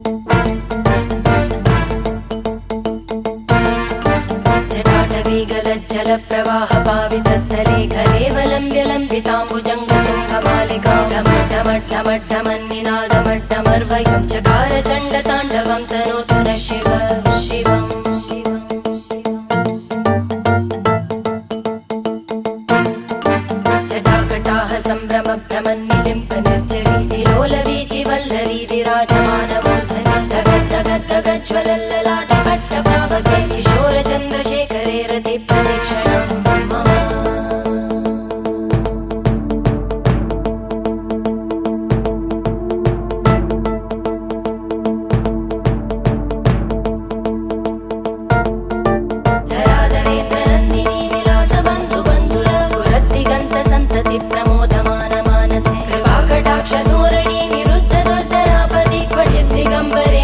जटाटवीगलज्जलप्रवाहपावितस्थले घलेवलम्ब्य लम्बिताम्बुजङ्गतुङ्गमालिकां ढमड्ढमड्ढमड्ढमन्निनादमड्ढमर्वयं चकार चण्डताण्डवं तनोतु नः शिव शिवम् जटाकटाः सम्भ्रमभ्रमन्निलिम्प निर्जरी विलोलवीचि वल्लरी विराजमानमूर्धनि धगद्धगद्धगज्ज्वलल्ललाटकट्टपावके किशोरचन्द्रशेखरे रतिप्रतिक्षणं मम धराधरेन्द्रनन्दिनी विलासबन्धुबन्धुर स्फुरद्दिगन्तसन्तति प्रमोदमानमानसे कृपाकटाक्षधोरणी निरुद्धदुर्धरापदि क्वचिद्दिगम्बरे